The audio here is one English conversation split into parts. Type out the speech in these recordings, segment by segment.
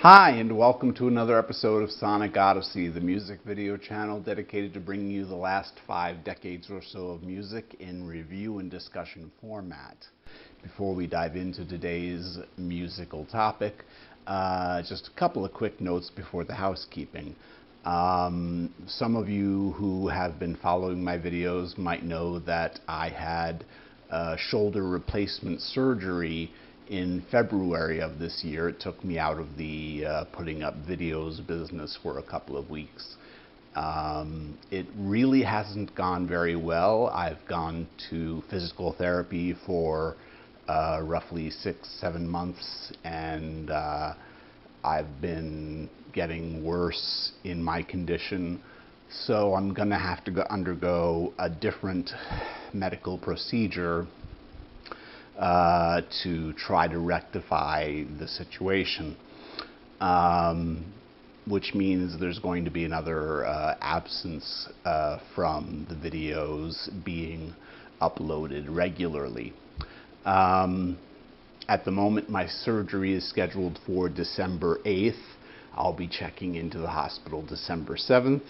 Hi, and welcome to another episode of Sonic Odyssey, the music video channel dedicated to bringing you the last 5 decades or so of music in review and discussion format. Before we dive into today's musical topic, just a couple of quick notes before the housekeeping. Some of you who have been following my videos might know that I had shoulder replacement surgery in February of this year. It took me out of the putting up videos business for a couple of weeks. It really hasn't gone very well. I've gone to physical therapy for roughly 6-7 months, and I've been getting worse in my condition. So I'm going to have to undergo a different medical procedure to try to rectify the situation, which means there's going to be another absence from the videos being uploaded regularly. At the moment, my surgery is scheduled for December 8th. I'll be checking into the hospital December 7th,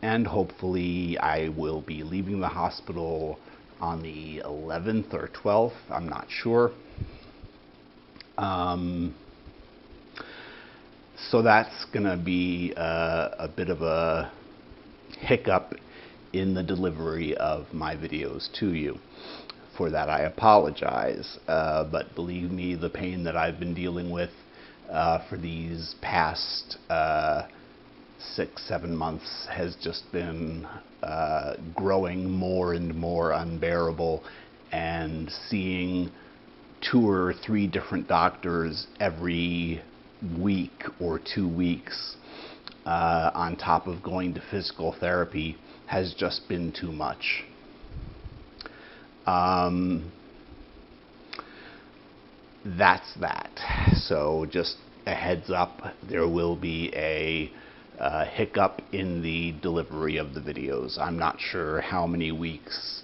and hopefully I will be leaving the hospital on the 11th or 12th, I'm not sure. So that's going to be a bit of a hiccup in the delivery of my videos to you. For that I apologize, but believe me, the pain that I've been dealing with for these past 6-7 months has just been growing more and more unbearable, and seeing 2 or 3 different doctors every week or 2 weeks on top of going to physical therapy has just been too much. That's that. So just a heads up, there will be a hiccup in the delivery of the videos. I'm not sure how many weeks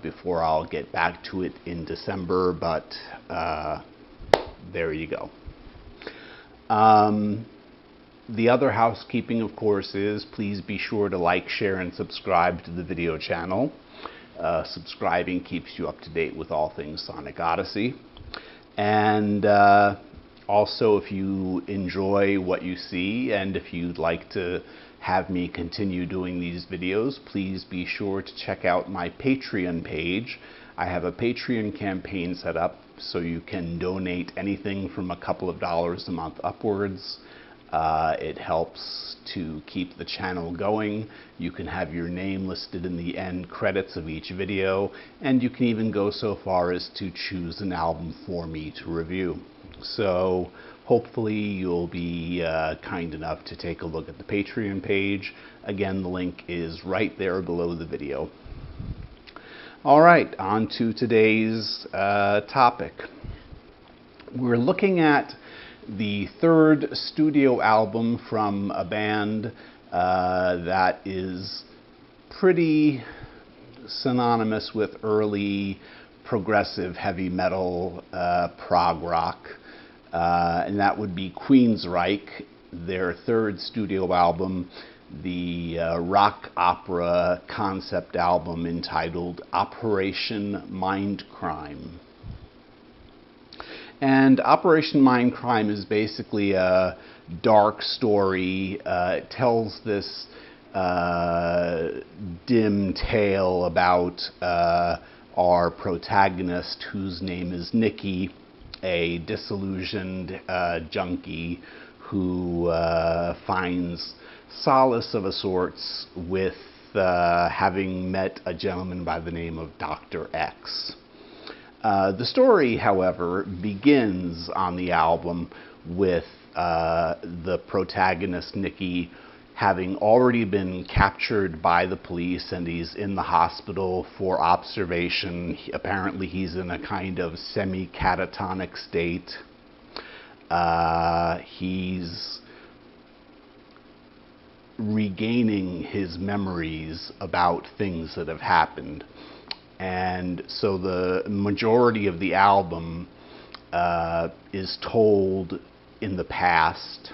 before I'll get back to it in December, but there you go. The other housekeeping, of course, is please be sure to like, share, and subscribe to the video channel. Subscribing keeps you up to date with all things Sonic Odyssey. And also, if you enjoy what you see, and if you'd like to have me continue doing these videos, please be sure to check out my Patreon page. I have a Patreon campaign set up, so you can donate anything from a couple of dollars a month upwards. It helps to keep the channel going. You can have your name listed in the end credits of each video, and you can even go so far as to choose an album for me to review. So hopefully you'll be kind enough to take a look at the Patreon page. Again, the link is right there below the video. All right, on to today's topic. We're looking at the 3rd studio album from a band that is pretty synonymous with early progressive heavy metal, prog rock, and that would be Queensrÿche, their 3rd studio album, the rock opera concept album entitled Operation Mindcrime. And Operation Mindcrime is basically a dark story. It tells this dim tale about our protagonist, whose name is Nikki, a disillusioned junkie who finds solace of a sorts with having met a gentleman by the name of Dr. X. The story, however, begins on the album with the protagonist, Nikki, having already been captured by the police, and he's in the hospital for observation. Apparently he's in a kind of semi-catatonic state. He's regaining his memories about things that have happened. And so the majority of the album is told in the past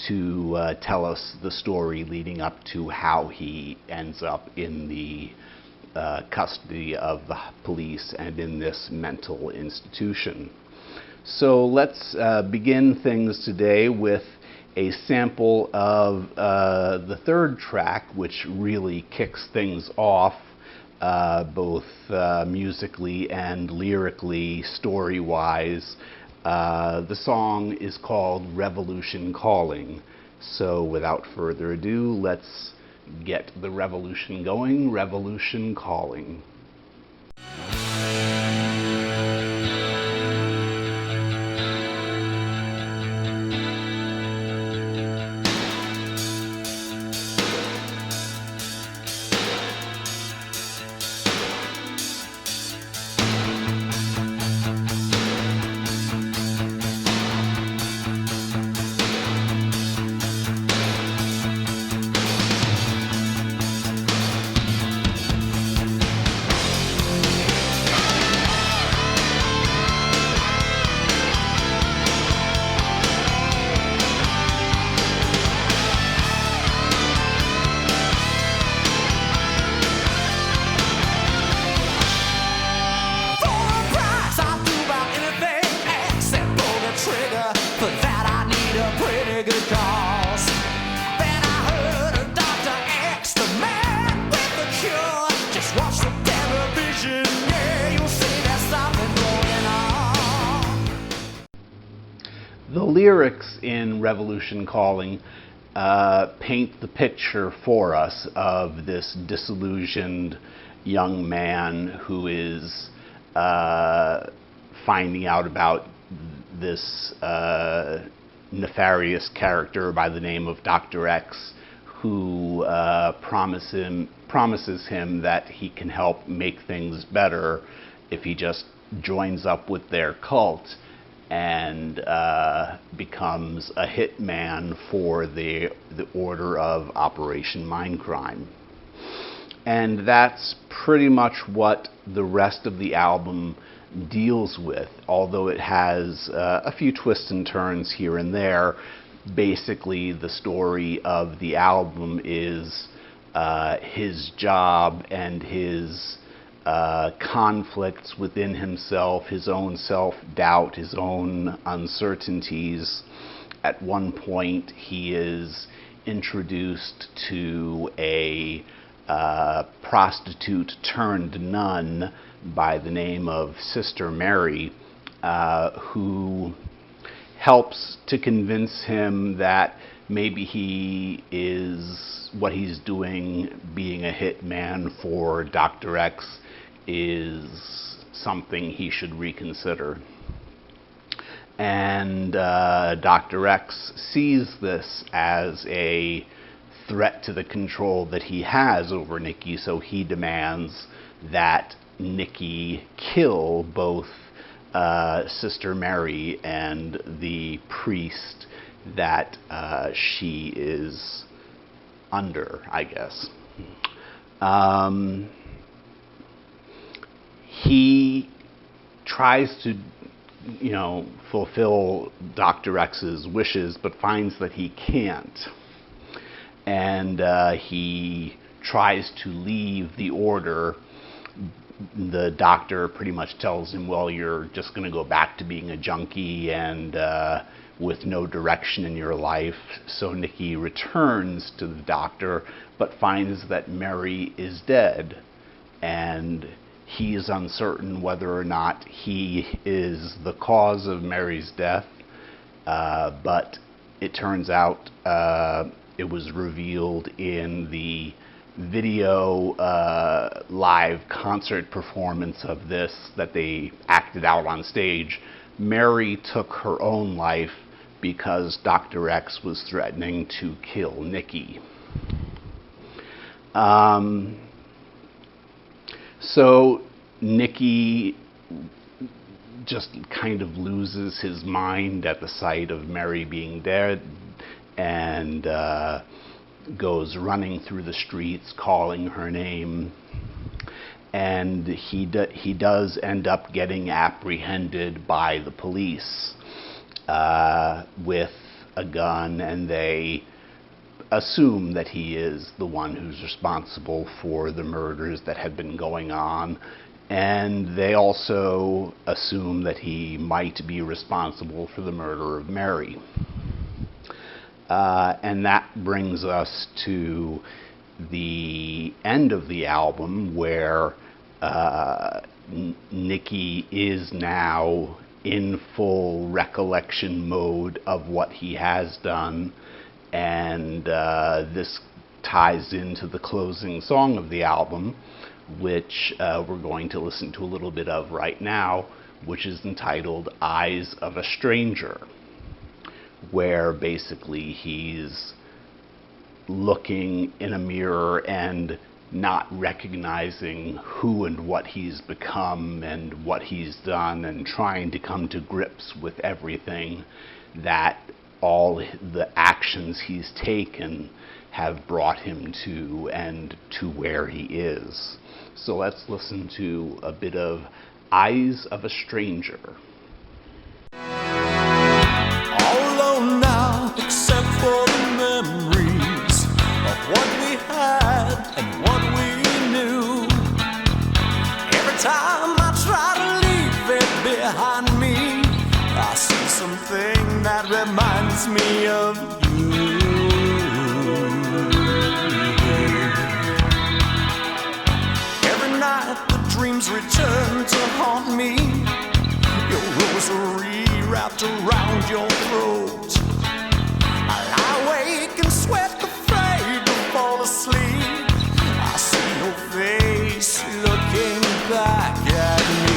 to tell us the story leading up to how he ends up in the custody of the police and in this mental institution. So let's begin things today with a sample of the third track, which really kicks things off both musically and lyrically, story-wise. The song is called Revolution Calling. So without further ado, let's get the revolution going. Revolution Calling. The lyrics in Revolution Calling paint the picture for us of this disillusioned young man who is finding out about this nefarious character by the name of Dr. X, who promises him that he can help make things better if he just joins up with their cult and becomes a hitman for the order of Operation Mindcrime. And that's pretty much what the rest of the album deals with, although it has a few twists and turns here and there. Basically, the story of the album is his job and his conflicts within himself, his own self-doubt, his own uncertainties. At one point, he is introduced to a prostitute turned nun by the name of Sister Mary, who helps to convince him that maybe what he's doing, being a hitman for Dr. X, is something he should reconsider. And Dr. X sees this as a threat to the control that he has over Nikki, so he demands that Nikki kill both Sister Mary and the priest that she is under, I guess. He tries to, fulfill Dr. X's wishes, but finds that he can't. And he tries to leave the order. The doctor pretty much tells him, well, you're just going to go back to being a junkie and with no direction in your life. So Nikki returns to the doctor, but finds that Mary is dead. And he is uncertain whether or not he is the cause of Mary's death. But it turns out it was revealed in the video live concert performance of this that they acted out on stage. Mary took her own life because Dr. X was threatening to kill Nikki. So Nikki just kind of loses his mind at the sight of Mary being dead, and goes running through the streets calling her name. And he does end up getting apprehended by the police. with a gun, and they assume that he is the one who's responsible for the murders that had been going on. And they also assume that he might be responsible for the murder of Mary. And that brings us to the end of the album, where Nicky is now in full recollection mode of what he has done. And this ties into the closing song of the album, which we're going to listen to a little bit of right now, which is entitled Eyes of a Stranger, where basically he's looking in a mirror and not recognizing who and what he's become and what he's done, and trying to come to grips with everything that all the actions he's taken have brought him to, and to where he is. So let's listen to a bit of Eyes of a Stranger. All alone now, except for the memories of what we had and what we knew. Every time I try to leave it behind me, I see something that reminds me of you. Every night the dreams return to haunt me, your rosary wrapped around your throat. I lie awake and sweat, afraid to fall asleep. I see your face looking back at me.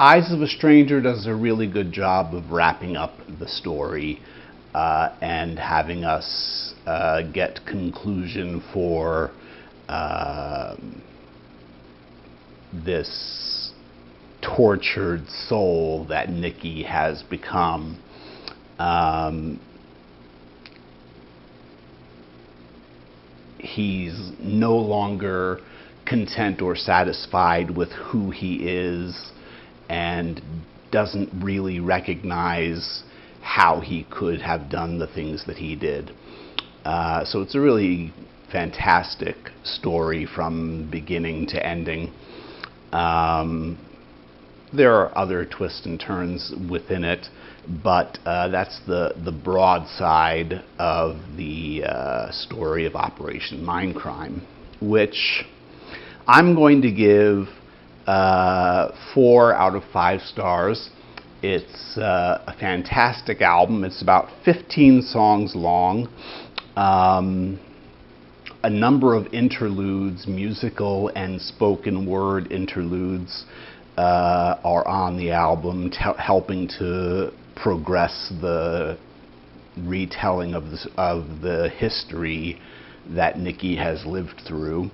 Eyes of a Stranger does a really good job of wrapping up the story and having us get conclusion for this tortured soul that Nicky has become. He's no longer content or satisfied with who he is, and doesn't really recognize how he could have done the things that he did. So it's a really fantastic story from beginning to ending. There are other twists and turns within it, but that's the broad side of the story of Operation Mindcrime, which I'm going to give 4 out of 5 stars. It's a fantastic album. It's about 15 songs long. A number of interludes, musical and spoken word interludes, are on the album, helping to progress the retelling of the history that Nicky has lived through,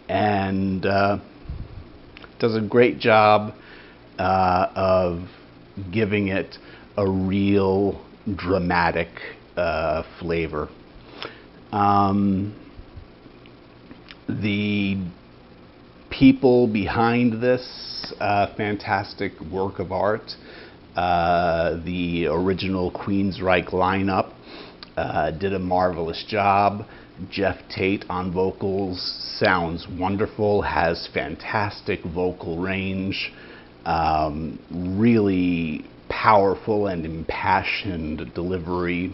and does a great job of giving it a real dramatic flavor. The people behind this fantastic work of art, the original Queensrÿche lineup, did a marvelous job. Jeff Tate on vocals sounds wonderful, has fantastic vocal range, really powerful and impassioned delivery,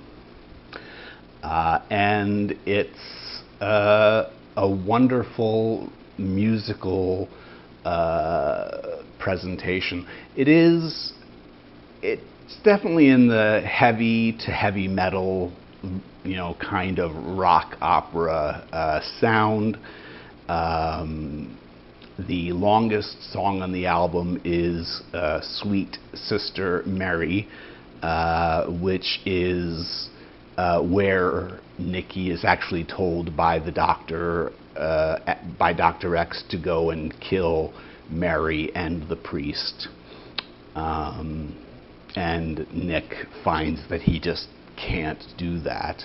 and it's a wonderful musical presentation. It's definitely in the heavy to heavy metal, kind of rock opera sound. The longest song on the album is Sweet Sister Mary, which is where Nicky is actually told by the doctor, by Dr. X, to go and kill Mary and the priest. And Nick finds that he just can't do that.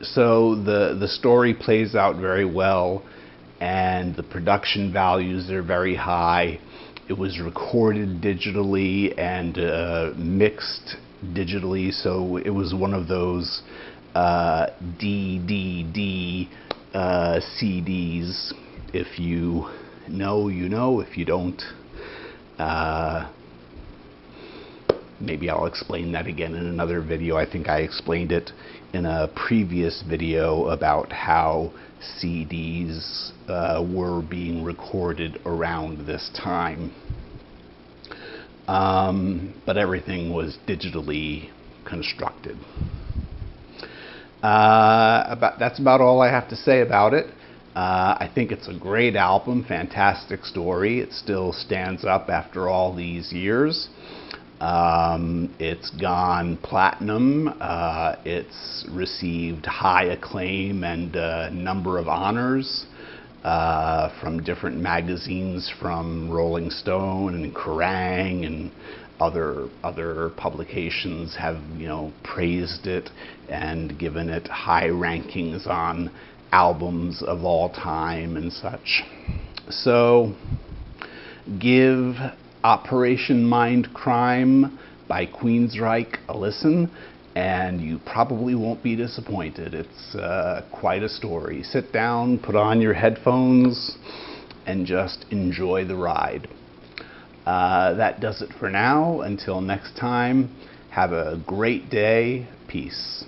So the story plays out very well, and the production values are very high. It was recorded digitally and mixed digitally, so it was one of those DDD CDs. If you know, you know. If you don't, maybe I'll explain that again in another video. I think I explained it in a previous video about how CDs were being recorded around this time. But everything was digitally constructed. That's about all I have to say about it. I think it's a great album, fantastic story. It still stands up after all these years. It's gone platinum. It's received high acclaim and a number of honors from different magazines, from Rolling Stone and Kerrang, and other publications have, praised it and given it high rankings on albums of all time and such. So give Operation Mindcrime by Queensrÿche a listen, and you probably won't be disappointed. It's quite a story. Sit down, put on your headphones, and just enjoy the ride. That does it for now. Until next time, have a great day. Peace.